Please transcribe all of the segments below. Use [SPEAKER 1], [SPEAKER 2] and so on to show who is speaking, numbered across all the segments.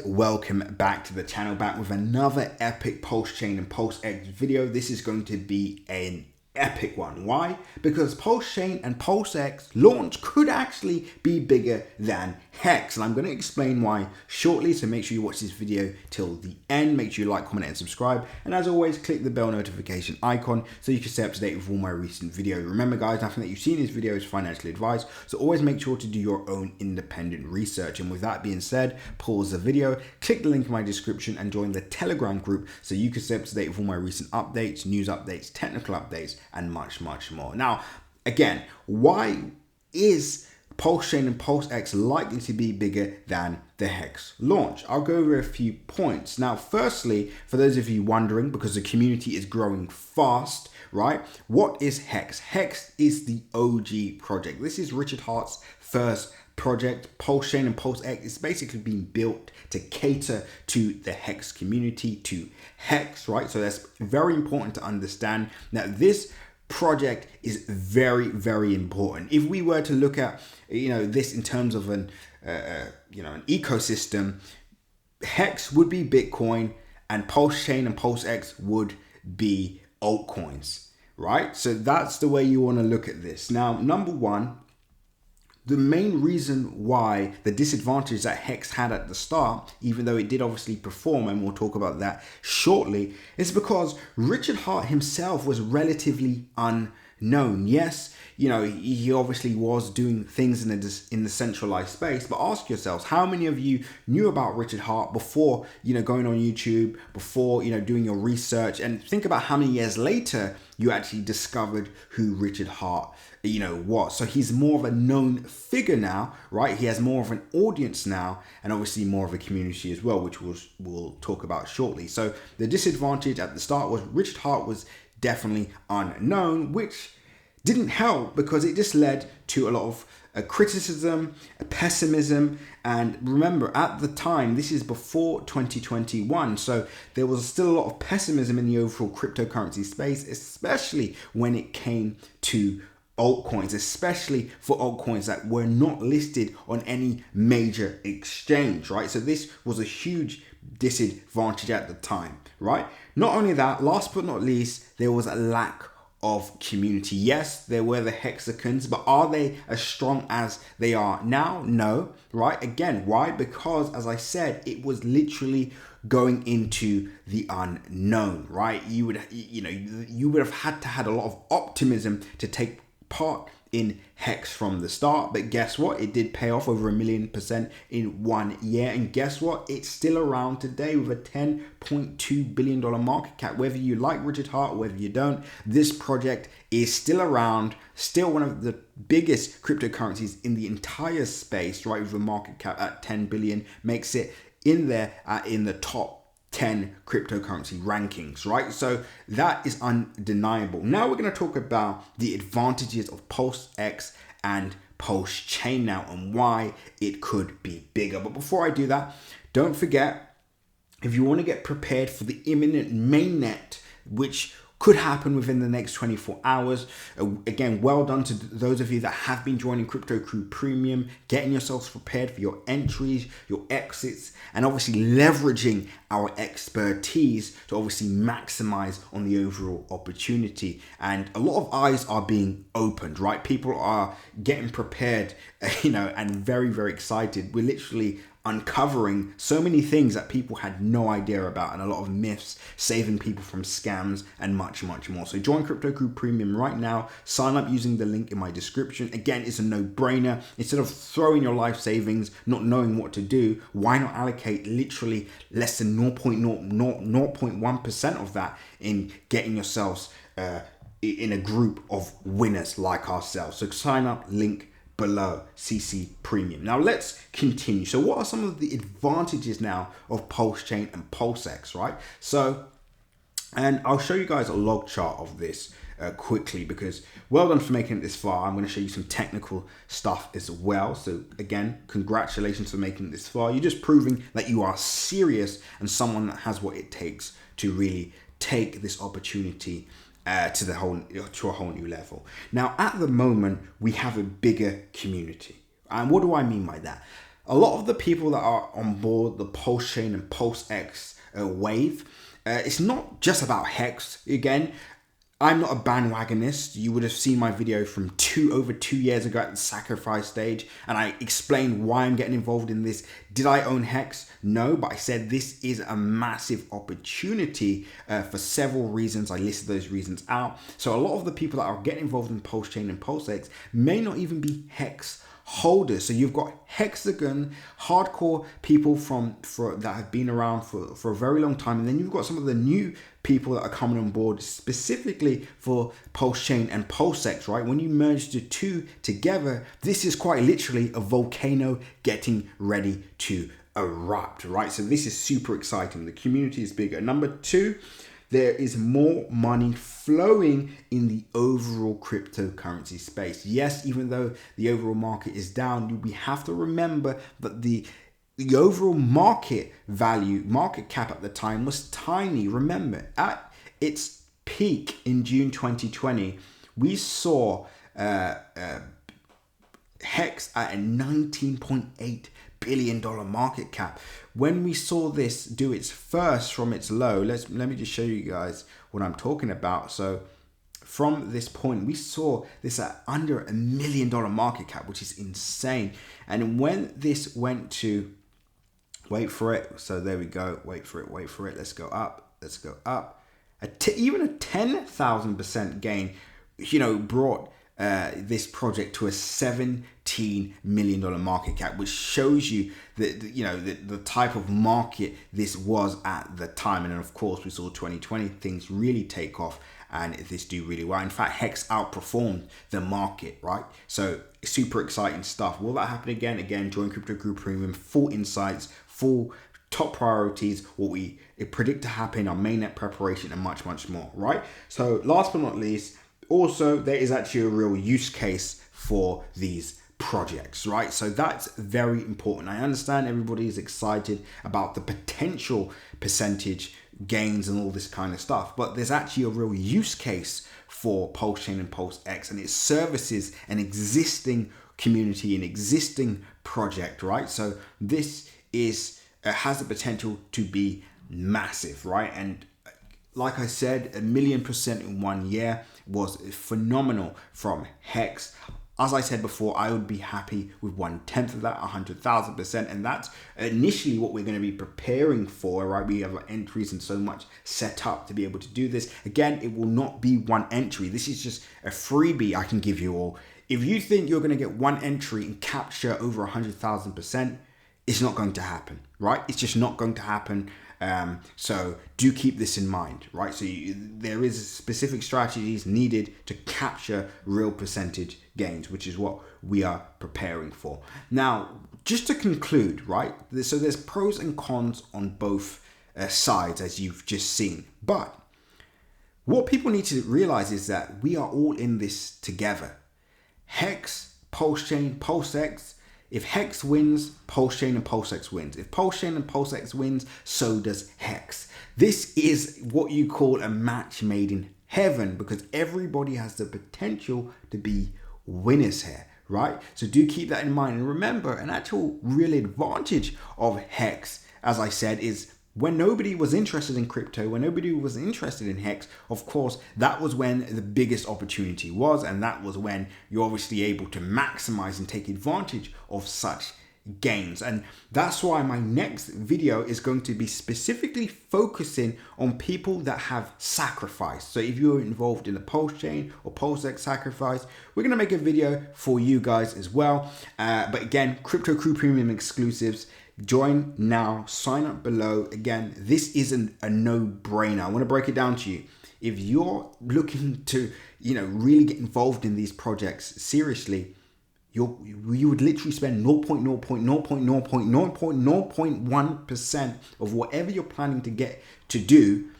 [SPEAKER 1] Welcome back to the channel, back with another epic Pulsechain and Pulsex video. This is going to be an epic one. Why? Because Pulsechain and Pulsex launch could actually be bigger than Hex, and I'm going to explain why shortly, so make sure you watch this video till the end. Make sure you like, comment and subscribe, and as always click the bell notification icon so you can stay up to date with all my recent videos. Remember guys, nothing that you see in this video is financial advice, so always make sure to do your own independent research. And with that being said, pause the video, click the link in my description and join the Telegram group so you can stay up to date with all my recent updates, news updates, technical updates and much more. Now again, why is Pulsechain and Pulsex likely to be bigger than the Hex launch? I'll go over a few points. Now, firstly, for those of you wondering, because the community is growing fast, right? What is Hex? Hex is the OG project. This is Richard Heart's first project. Pulsechain and Pulsex is basically being built to cater to the Hex community, to Hex, right? So that's very important to understand that this project is very important. If we were to look at this in terms of an ecosystem, Hex would be Bitcoin and Pulsechain and Pulsex would be altcoins, right? So that's the way you want to look at this. Now, number one, the main reason why the disadvantage that Hex had at the start, even though it did obviously perform, and we'll talk about that shortly, is because Richard Heart himself was relatively unknown. Yes, he obviously was doing things in the centralized space, but ask yourselves, how many of you knew about Richard Heart before, going on YouTube, before, doing your research, and think about how many years later you actually discovered who Richard Heart was. So he's more of a known figure now, right? He has more of an audience now, and obviously more of a community as well, which we'll talk about shortly. So the disadvantage at the start was Richard Heart was definitely unknown, which didn't help because it just led to a lot of criticism, pessimism. And remember, at the time, this is before 2021, so there was still a lot of pessimism in the overall cryptocurrency space, especially when it came to altcoins, especially for altcoins that were not listed on any major exchange, right? So this was a huge disadvantage at the time, right? Not only that, last but not least, there was a lack of community. Yes, there were the hexagons, but are they as strong as they are now? No, right? Again, why? Because as I said, it was literally going into the unknown, right? You would have had to had a lot of optimism to take part in Hex from the start, but guess what? It did pay off over 1,000,000% in 1 year, and guess what? It's still around today with a $10.2 billion market cap. Whether you like Richard Heart, whether you don't, this project is still around, still one of the biggest cryptocurrencies in the entire space, right? With a market cap at 10 billion, makes it in there in the top 10 cryptocurrency rankings, right? So that is undeniable. Now we're going to talk about the advantages of Pulsex and Pulsechain now and why it could be bigger. But before I do that, don't forget, if you want to get prepared for the imminent mainnet, which could happen within the next 24 hours. Again, well done to those of you that have been joining Crypto Crew Premium, getting yourselves prepared for your entries, your exits, and obviously leveraging our expertise to obviously maximize on the overall opportunity. And a lot of eyes are being opened, right? People are getting prepared, and very excited. We're literally uncovering so many things that people had no idea about, and a lot of myths, saving people from scams and much more. So join Crypto Crew Premium right now. Sign up using the link in my description. Again, it's a no-brainer. Instead of throwing your life savings, not knowing what to do, why not allocate literally less than 0.1% of that in getting yourselves in a group of winners like ourselves? So sign up, link below, CC Premium. Now let's continue. So what are some of the advantages now of Pulsechain and Pulsex, right? So, and I'll show you guys a log chart of this quickly, because well done for making it this far. I'm going to show you some technical stuff as well. So again, congratulations for making it this far. You're just proving that you are serious and someone that has what it takes to really take this opportunity to a whole new level. Now, at the moment, we have a bigger community. And what do I mean by that? a lot of the people that are on board the Pulsechain and Pulsex wave, it's not just about Hex. Again, I'm not a bandwagonist. You would have seen my video from over 2 years ago at the sacrifice stage, and I explained why I'm getting involved in this. Did I own Hex? No, but I said this is a massive opportunity for several reasons. I listed those reasons out. So a lot of the people that are getting involved in Pulsechain and Pulsex may not even be Hex holders. So you've got hexagon hardcore people that have been around for a very long time, and then you've got some of the new people that are coming on board specifically for Pulsechain and Pulsex, right? When you merge the two together, this is quite literally a volcano getting ready to erupt, right? So this is super exciting. The community is bigger. Number two, there is more money flowing in the overall cryptocurrency space. Yes, even though the overall market is down, we have to remember that the overall market cap at the time was tiny. Remember, at its peak in June 2020, we saw Hex at a $19.8 billion market cap. When we saw this do its first from its low, let me just show you guys what I'm talking about. So from this point, we saw this at under $1 million market cap, which is insane. And when this went to, wait for it, so there we go, wait for it, let's go up. Even a 10,000% gain, brought this project to a $17 million market cap, which shows you that the type of market this was at the time. And then of course we saw 2020 things really take off and this do really well. In fact, Hex outperformed the market, right? So super exciting stuff. Will that happen again? Join Crypto Crew Premium, full insights, full top priorities, what we predict to happen, our mainnet preparation, and much, much more, right? So last but not least, also, there is actually a real use case for these projects, right? So that's very important. I understand everybody is excited about the potential percentage gains and all this kind of stuff, but there's actually a real use case for Pulsechain and Pulsex, and it services an existing community, an existing project, right? So this has the potential to be massive, right? And like I said, 1,000,000% in 1 year was phenomenal from Hex. As I said before, I would be happy with 1/10 of that, 100,000%. And that's initially what we're going to be preparing for, right? We have entries and so much set up to be able to do this. Again, it will not be one entry. This is just a freebie I can give you all. If you think you're going to get one entry and capture over 100,000%, it's not going to happen, right? It's just not going to happen. So do keep this in mind, right? So there is specific strategies needed to capture real percentage gains, which is what we are preparing for. Now, just to conclude, right? So there's pros and cons on both sides, as you've just seen. But what people need to realize is that we are all in this together. Hex, Pulsechain, Pulsex. If Hex wins, Pulsechain and Pulsex wins. If Pulsechain and Pulsex wins, so does Hex. This is what you call a match made in heaven, because everybody has the potential to be winners here, right? So do keep that in mind. And remember, an actual real advantage of Hex, as I said, is when nobody was interested in crypto, when nobody was interested in Hex, of course, that was when the biggest opportunity was, and that was when you're obviously able to maximize and take advantage of such gains. And that's why my next video is going to be specifically focusing on people that have sacrificed. So if you're involved in the Pulsechain or Pulsex sacrifice, we're going to make a video for you guys as well. But again, Crypto Crew Premium exclusives. Join now, sign up below. Again, this isn't a no-brainer. I want to break it down to you. If you're looking to, really get involved in these projects seriously, you would literally spend 0.1% of whatever you're planning to get to do.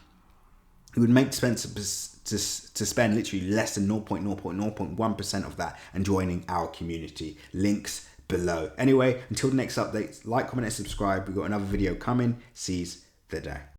[SPEAKER 1] It would make sense to spend literally less than 0.1% of that and joining our community. Links below. Anyway, until the next update, like, comment, and subscribe. We've got another video coming. Seize the day.